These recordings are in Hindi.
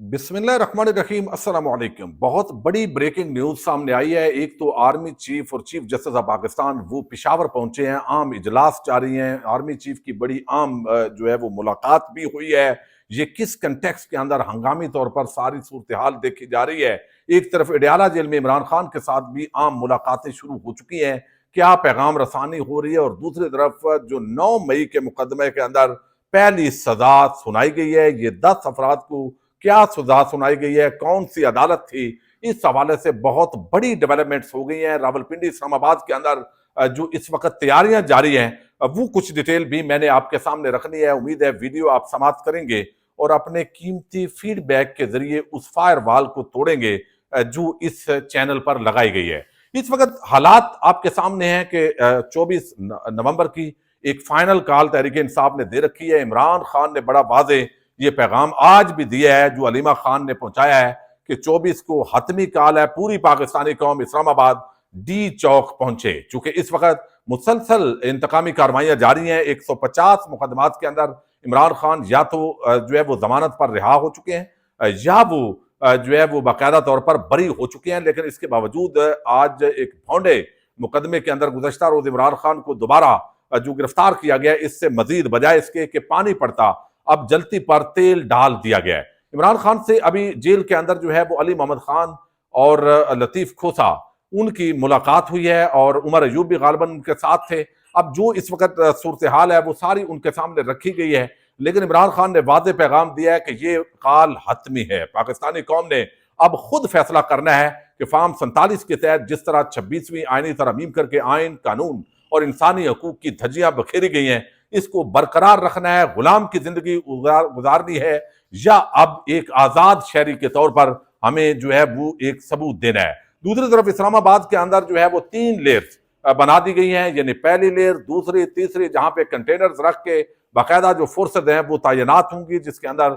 बिस्मिल्लाहिर्रहमानिर्रहीम अस्सलाम वालेकुम। बहुत बड़ी ब्रेकिंग न्यूज सामने आई है। एक तो आर्मी चीफ और चीफ जस्टिस ऑफ पाकिस्तान वो पेशावर पहुंचे हैं, आम इजलास जारी हैं। आर्मी चीफ की बड़ी आम जो है वो मुलाकात भी हुई है। ये किस कंटेक्स्ट के अंदर हंगामी तौर पर सारी सूरत हाल देखी जा रही है। एक तरफ अडयाला जेल में इमरान खान के साथ भी आम मुलाकातें शुरू हो चुकी हैं, क्या पैगाम रसानी हो रही है, और दूसरी तरफ जो 9 मई के मुकदमे के अंदर पहली सजा सुनाई गई है, ये 10 अफराद को क्या सजा सुनाई गई है, कौन सी अदालत थी, इस हवाले से बहुत बड़ी डेवलपमेंट्स हो गई हैं। रावलपिंडी इस्लामाबाद के अंदर जो इस वक्त तैयारियां जारी हैं, वो कुछ डिटेल भी मैंने आपके सामने रखनी है। उम्मीद है वीडियो आप समाप्त करेंगे और अपने कीमती फीडबैक के जरिए उस फायर वॉल को तोड़ेंगे जो इस चैनल पर लगाई गई है। इस वक्त हालात आपके सामने हैं कि 24 नवंबर की एक फाइनल कॉल तहरीक इंसाफ ने दे रखी है। इमरान खान ने बड़ा वाजे ये पैगाम आज भी दिया है जो अलीमा खान ने पहुंचाया है कि 24 को हतमी कॉल है, पूरी पाकिस्तानी कौम इस्लामाबाद डी चौक पहुंचे। चूंकि इस वक्त मुसलसल इंतकामी कार्रवाइयां जारी हैं। 150 मुकदमात के अंदर इमरान खान या तो जो है वो जमानत पर रिहा हो चुके हैं या वो जो है वो बाकायदा तौर पर बरी हो चुके हैं। लेकिन इसके बावजूद आज एक भौंडे मुकदमे के अंदर गुज़श्ता रोज इमरान खान को दोबारा जो गिरफ्तार किया गया, इससे मजीद बजाय इसके कि पानी पड़ता, अब जलती पर तेल डाल दिया गया है। इमरान खान से अभी जेल के अंदर जो है वो अली मोहम्मद खान और लतीफ खोसा उनकी मुलाकात हुई है और उमर अयूब भी गालिबन उनके साथ थे। अब जो इस वक्त सूरत हाल है वो सारी उनके सामने रखी गई है। लेकिन इमरान खान ने वादे पैगाम दिया है कि ये काल हतमी है। पाकिस्तानी कौम ने अब खुद फैसला करना है कि फार्म 47 के तहत जिस तरह 26वीं आईनी तरमीम करके आइन, कानून और इंसानी हकूक की धज्जियां बखेरी गई हैं, इसको बरकरार रखना है, गुलाम की जिंदगी गुजारनी है, या अब एक आजाद शहरी के तौर पर हमें जो है वो एक सबूत देना है। दूसरी तरफ इस्लामाबाद के अंदर जो है वो 3 लेयर्स बना दी गई हैं, यानी पहली लेयर, दूसरी, तीसरी, जहां पे कंटेनर्स रख के बाकायदा जो फोर्सेज हैं वो तैनात होंगी, जिसके अंदर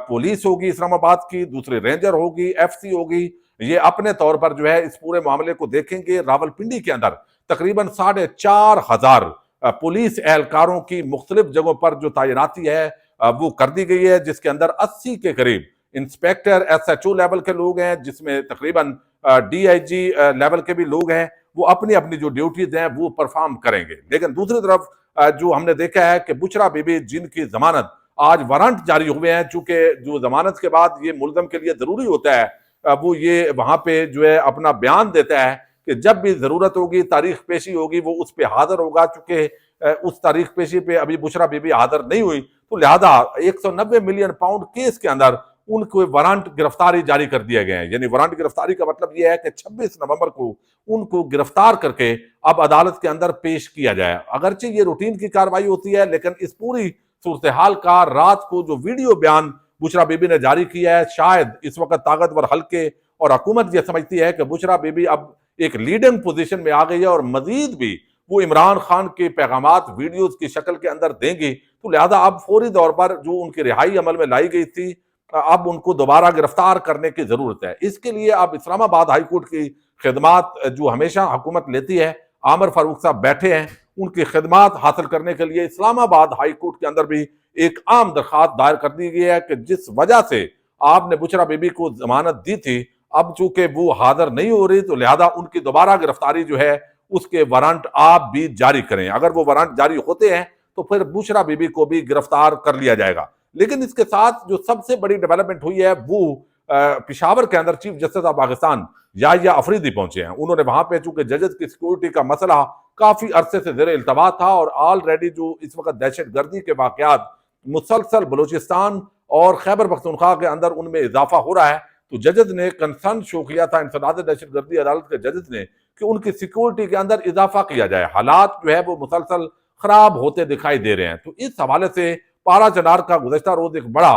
पुलिस होगी इस्लामाबाद की, दूसरी रेंजर होगी, एफसी होगी। ये अपने तौर पर जो है इस पूरे मामले को देखेंगे। रावलपिंडी के अंदर तकरीबन 4,500 पुलिस एहलकारों की मुख्तलिफ जगहों पर जो तैनाती है वो कर दी गई है, जिसके अंदर 80 के करीब इंस्पेक्टर, एसएचओ लेवल के लोग हैं, जिसमें तकरीबन डीआईजी लेवल के भी लोग हैं। वो अपनी अपनी जो ड्यूटीज हैं वो परफॉर्म करेंगे। लेकिन दूसरी तरफ जो हमने देखा है कि बुशरा बीबी जिनकी जमानत आज वारंट जारी हुए हैं, चूंकि जो जमानत के बाद ये मुल्जम के लिए जरूरी होता है वो ये वहां पे जो है अपना बयान देता है कि जब भी जरूरत होगी, तारीख पेशी होगी, वो उस पर हाजिर होगा। चूंकि उस तारीख पेशी पे अभी बुशरा बीबी हाजिर नहीं हुई, तो लिहाजा 190 मिलियन पाउंड केस के अंदर उनको वारंट गिरफ्तारी जारी कर दिया गया है। यानी वारंट गिरफ्तारी का मतलब यह है कि 26 नवंबर को उनको गिरफ्तार करके अब अदालत के अंदर पेश किया जाए। अगरचे ये रूटीन की कार्रवाई होती है, लेकिन इस पूरी सूरत हाल का रात को जो वीडियो बयान बुशरा बीबी ने जारी किया है, शायद इस वक्त ताकतवर हल्के और हुकूमत यह समझती है कि बुशरा बीबी अब एक लीडिंग पोजीशन में आ गई है और मजीद भी वो इमरान खान के पैगामात वीडियोस की शक्ल के अंदर देंगी। तो लिहाजा अब फौरी तौर पर जो उनकी रिहाई अमल में लाई गई थी, अब उनको दोबारा गिरफ्तार करने की जरूरत है। इसके लिए अब इस्लामाबाद हाईकोर्ट की खिदमात जो हमेशा हुकूमत लेती है, आमिर फारूक साहब बैठे हैं, उनकी खिदमात हासिल करने के लिए इस्लामाबाद हाईकोर्ट के अंदर भी एक आम दरखास्त दायर कर दी गई है कि जिस वजह से आपने बुशरा बीबी को जमानत दी थी, अब चूंकि वो हाजिर नहीं हो रही, तो लिहाजा उनकी दोबारा गिरफ्तारी जो है उसके वारंट आप भी जारी करें। अगर वो वारंट जारी होते हैं तो फिर बुशरा बीबी को भी गिरफ्तार कर लिया जाएगा। लेकिन इसके साथ जो सबसे बड़ी डेवलपमेंट हुई है वो पिशावर के अंदर chief justice of Pakistan Yahya Afridi पहुंचे हैं। उन्होंने वहां पे चूंकि जजेस की सिक्योरिटी का मसला काफी अरसे से जेर इल्तवा था और ऑलरेडी जो इस वक्त दहशत गर्दी के वाकयात मुसलसल बलूचिस्तान और खैबर पख्तूनख्वा के अंदर उनमें इजाफा हो रहा है, तो जजेस ने कंसर्न शो किया था इंसदाद दहशत गर्दी अदालत के जजेस ने कि उनकी सिक्योरिटी के अंदर इजाफा किया जाए। हालात जो है वो मुसलसल खराब होते दिखाई दे रहे हैं। तो इस हवाले से पारा चनार का गुज़श्ता रोज एक बड़ा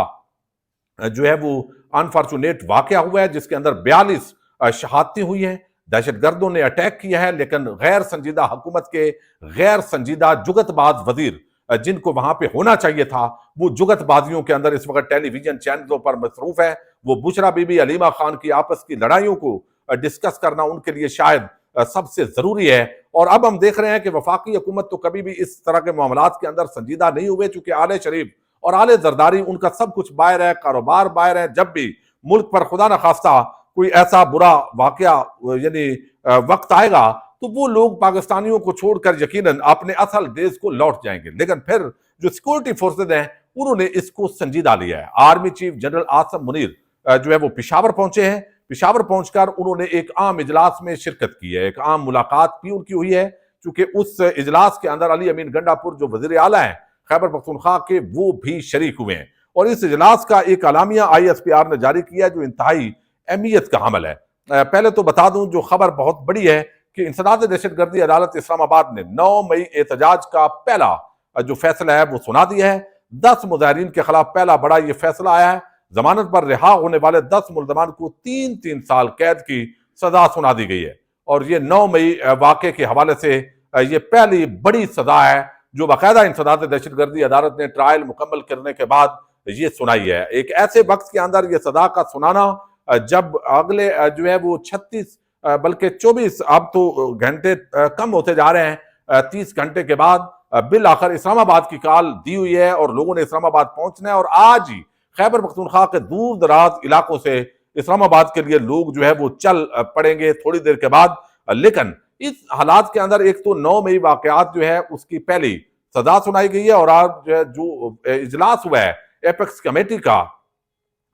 जो है वो अनफॉर्चुनेट वाकया हुआ है, जिसके अंदर 42 शहादतें हुई हैं। दहशत गर्दों ने अटैक किया है, लेकिन गैर संजीदा हुकूमत के गैर संजीदा जुगतबाज वजीर जिनको वहां पे होना चाहिए था, वो जुगतबाजियों के अंदर इस वक्त टेलीविजन चैनलों पर मसरूफ है। वो बुशरा बीबी, अलीमा खान की आपस की लड़ाइयों को डिस्कस करना उनके लिए शायद सबसे जरूरी है। और अब हम देख रहे हैं कि वफाकी हुकूमत तो कभी भी इस तरह के मामलात के अंदर संजीदा नहीं हुए, चूंकि आले शरीफ और आले जरदारी उनका सब कुछ बाहर है, कारोबार बाहर है। जब भी मुल्क पर खुदा न खास्ता कोई ऐसा बुरा वाकया यानी वक्त आएगा, तो वो लोग पाकिस्तानियों को छोड़कर यकीनन अपने असल देश को लौट जाएंगे। लेकिन फिर जो सिक्योरिटी फोर्सेज हैं उन्होंने इसको संजीदा लिया है। Army chief general Asim Munir जो है वो पेशावर पहुंचे हैं। पेशावर पहुंचकर उन्होंने एक आम इजलास में शिरकत की है, एक आम मुलाकात भी उनकी हुई है, क्योंकि उस इजलास के अंदर अली अमीन गंडापुर जो वजीर आला है खैबर पख्तूनख्वा के, वो भी शरीक हुए हैं। और इस इजलास का एक अलामिया ISPR ने जारी किया जो इंतहाई अहमियत का हमल है। पहले तो बता दूं, जो खबर बहुत बड़ी है कि इंसदाद दहशतगर्दी अदालत इस्लामाबाद ने 9 मई एहतजाज का पहला जो फैसला है वो सुना दिया है। 10 मुजाहिरीन के खिलाफ पहला बड़ा ये फैसला आया है। जमानत पर रिहा होने वाले 10 मुल्जमान को 3-3 साल कैद की सजा सुना दी गई है। और ये 9 मई वाक़े के हवाले से ये पहली बड़ी सजा है जो बाकायदा इंसदाद दहशतगर्दी अदालत ने ट्रायल मुकम्मल करने के बाद ये सुनाई है। एक ऐसे वक्त के अंदर ये सजा का सुनाना जब अगले जो है वो 36 बल्कि 24 अब तो घंटे कम होते जा रहे हैं, 30 घंटे के बाद बिल आखिर इस्लामाबाद की कॉल दी हुई है और लोगों ने इस्लामाबाद पहुंचना है। और आज ही खैबर पख्तूनख्वा के दूर दराज इलाकों से इस्लामाबाद के लिए लोग जो है वो चल पड़ेंगे थोड़ी देर के बाद। लेकिन इस हालात के अंदर एक तो 9 मई वाकयात जो है उसकी पहली सजा सुनाई गई है। और आज जो इजलास हुआ है एपेक्स कमेटी का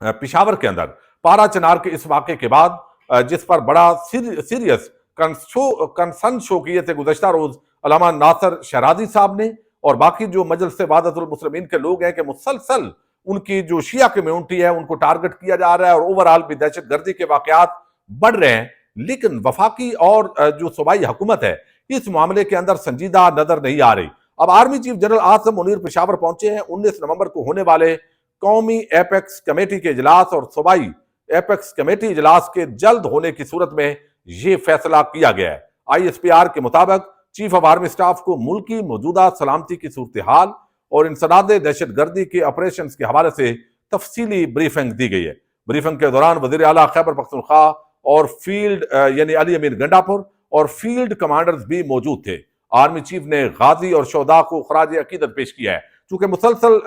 पेशावर के अंदर पारा चिनार के इस वाक़े के बाद, जिस पर बड़ा सीरियस कंसर्न शो किए थे गुज़श्ता रोज अल्लामा नासिर शहराजी साहब ने और बाकी जो मजलिस वादतुल मुस्लिमीन के लोग हैं, कि मुसलसल उनकी जो शिया कम्युनिटी है उनको टारगेट किया जा रहा है और ओवरऑल भी दहशतगर्दी के वाकयात बढ़ रहे हैं। लेकिन वफाकी और जो सूबाई हुकूमत है इस मामले के अंदर संजीदा नजर नहीं आ रही। अब army chief general Asim Munir Peshawar पहुंचे हैं। 19 नवंबर को होने वाले कौमी एपेक्स कमेटी के इजलास और सूबाई एपेक्स कमेटी इजलास के जल्द होने की सूरत में यह फैसला किया गया है। ISPR के मुताबिक चीफ ऑफ आर्मी स्टाफ को मुल्क की मौजूदा सलामती की सूरत हाल और इंसदाद दहशतगर्दी के ऑपरेशन के हवाले से तफसीली ब्रीफिंग दी गई है। ब्रीफिंग के दौरान वजीर आला खैबर पख्तूनख्वा और फील्ड यानी अली अमीन गंडापुर और फील्ड कमांडर्स भी मौजूद थे। आर्मी चीफ ने गाजी और शोदा को खराज अकीदत पेश किया है, चूंकि मुसलसल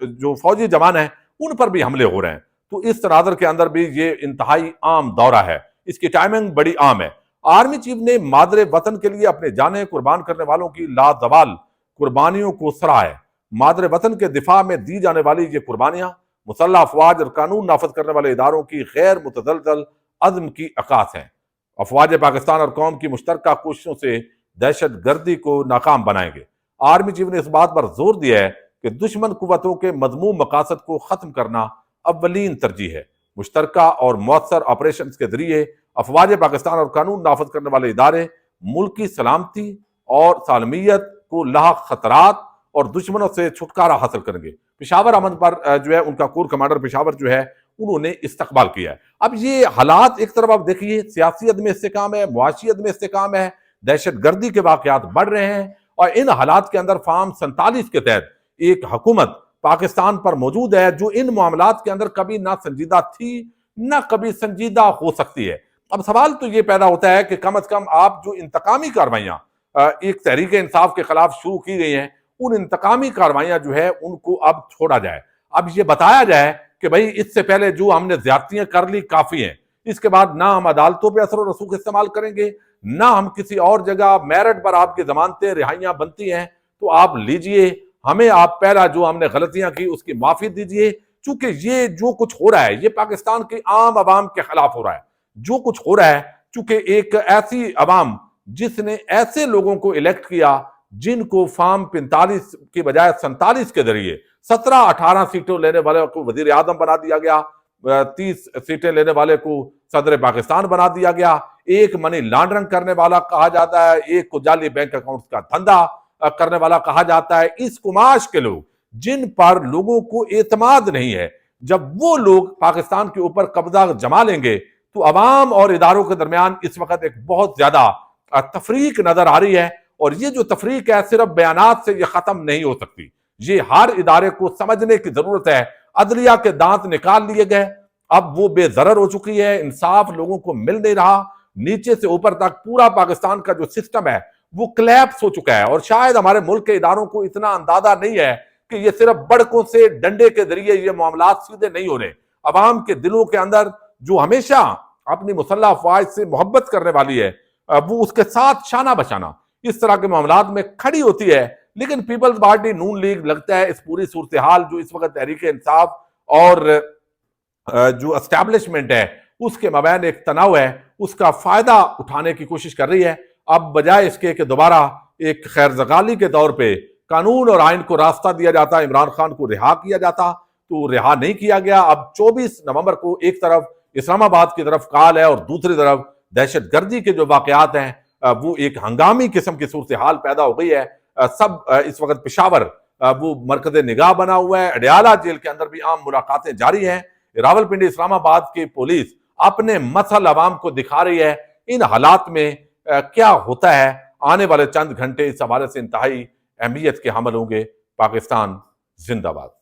जो फौजी जवान है उन पर भी हमले हो रहे हैं। तो इस तनाजर के अंदर भी ये इंतहाई आम दौरा है, इसकी टाइमिंग बड़ी आम है। आर्मी चीफ ने मादरे वतन के लिए अपने जाने कुर्बान करने वालों की लाजवाल कुर्बानियों को सराहा है। मादरे वतन के दिफा में दी जाने वाली ये कुर्बानियां मुसल्लह अफवाज और कानून नाफज करने वाले इदारों की गैर मुतजलजल अज़्म की अक्कास हैं। अफवाज पाकिस्तान और कौम की मुश्तरका कोशिशों से दहशत गर्दी को नाकाम बनाएंगे। आर्मी चीफ ने इस बात पर जोर दिया है कि दुश्मन कुव्वतों के मजमूम मकासद को खत्म करना अव्वलीन तरजीह है। मुश्तरका और मौसर ऑपरेशन के जरिए अफवाज पाकिस्तान और कानून नाफज करने वाले इदारे मुल्क की सलामती और सालमियत को लाक खतरात और दुश्मनों से छुटकारा हासिल करेंगे। पेशावर अमन पर जो है उनका कोर कमांडर पेशावर जो है उन्होंने इस्तकबाल किया है। अब ये हालात एक तरफ आप देखिए, सियासी अदम इस्तेकाम है, मुआशी अदम इस्तेकाम है, दहशत गर्दी के वाकयात बढ़ रहे हैं और इन हालात के अंदर फार्म 47 के तहत एक हुकूमत पाकिस्तान पर मौजूद है जो इन मामलात के अंदर कभी ना संजीदा थी ना कभी संजीदा हो सकती है। अब सवाल तो ये पैदा होता है कि कम से कम आप जो इंतकामी कार्रवाइयां एक तहरीक इंसाफ के खिलाफ शुरू की गई हैं, उन इंतकामी कार्रवाइयां जो है उनको अब छोड़ा जाए। अब ये बताया जाए कि भाई इससे पहले जो हमने ज्यादतियां कर ली काफी हैं, इसके बाद ना हम अदालतों पर असर और रसूख इस्तेमाल करेंगे, ना हम किसी और जगह मेरिट पर आपकी जमानतें रिहाइयां बनती हैं तो आप लीजिए, हमें आप पहला जो हमने गलतियां की उसकी माफी दीजिए। चूंकि ये जो कुछ हो रहा है ये पाकिस्तान की आम आवाम के खिलाफ हो रहा है। जो कुछ हो रहा है चूंकि एक ऐसी आवाम जिसने ऐसे लोगों को इलेक्ट किया जिनको फार्म 45 की बजाय 47 के जरिए 17-18 सीटों लेने वाले को वजीर आजम बना दिया गया, 30 सीटें लेने वाले को सदर पाकिस्तान बना दिया गया, एक मनी लॉन्ड्रिंग करने वाला कहा जाता है, एक को जाली बैंक अकाउंट का धंधा करने वाला कहा जाता है। इस कुमाश के लोग जिन पर लोगों को एतमाद नहीं है, जब वो लोग पाकिस्तान के ऊपर कब्जा जमा लेंगे तो अवाम और इदारों के दरमियान इस वक्त एक बहुत ज्यादा तफरीक नजर आ रही है। और ये जो तफरीक है सिर्फ बयानात से ये खत्म नहीं हो सकती, ये हर इदारे को समझने की जरूरत है। अदलिया के दांत निकाल लिए गए, अब वो बेजरर हो चुकी है, इंसाफ लोगों को मिल नहीं रहा, नीचे से ऊपर तक पूरा पाकिस्तान का जो सिस्टम है वो क्लैप्स हो चुका है। और शायद हमारे मुल्क के इदारों को इतना अंदाजा नहीं है कि ये सिर्फ बड़कों से डंडे के जरिए ये मामलात सीधे नहीं हो रहे। अवाम के दिलों के अंदर जो हमेशा अपनी मुसल्लह अफवाज से मोहब्बत करने वाली है, वो उसके साथ शाना बशाना इस तरह के मामलात में खड़ी होती है। लेकिन पीपल्स पार्टी नून लीग लगता है इस पूरी सूरत हाल जो इस वक्त तहरीक इंसाफ और जो एस्टैब्लिशमेंट है उसके मबैन एक तनाव है, उसका फायदा उठाने की कोशिश कर रही है। अब बजाय इसके कि दोबारा एक खैर जगाली के तौर पे कानून और आइन को रास्ता दिया जाता, इमरान खान को रिहा किया जाता, तो रिहा नहीं किया गया। अब 24 नवंबर को एक तरफ इस्लामाबाद की तरफ कॉल है और दूसरी तरफ दहशतगर्दी के जो वाकयात हैं वो एक हंगामी किस्म की सूरत हाल पैदा हो गई है। सब इस वक्त पेशावर वो मरकज निगाह बना हुआ है। अडयाला जेल के अंदर भी आम मुलाकातें जारी हैं। रावलपिंडी इस्लामाबाद की पुलिस अपने मसल अवाम को दिखा रही है। इन हालात में क्या होता है, आने वाले चंद घंटे इस हवाले से इंतहाई अहमियत के हमल होंगे। पाकिस्तान जिंदाबाद।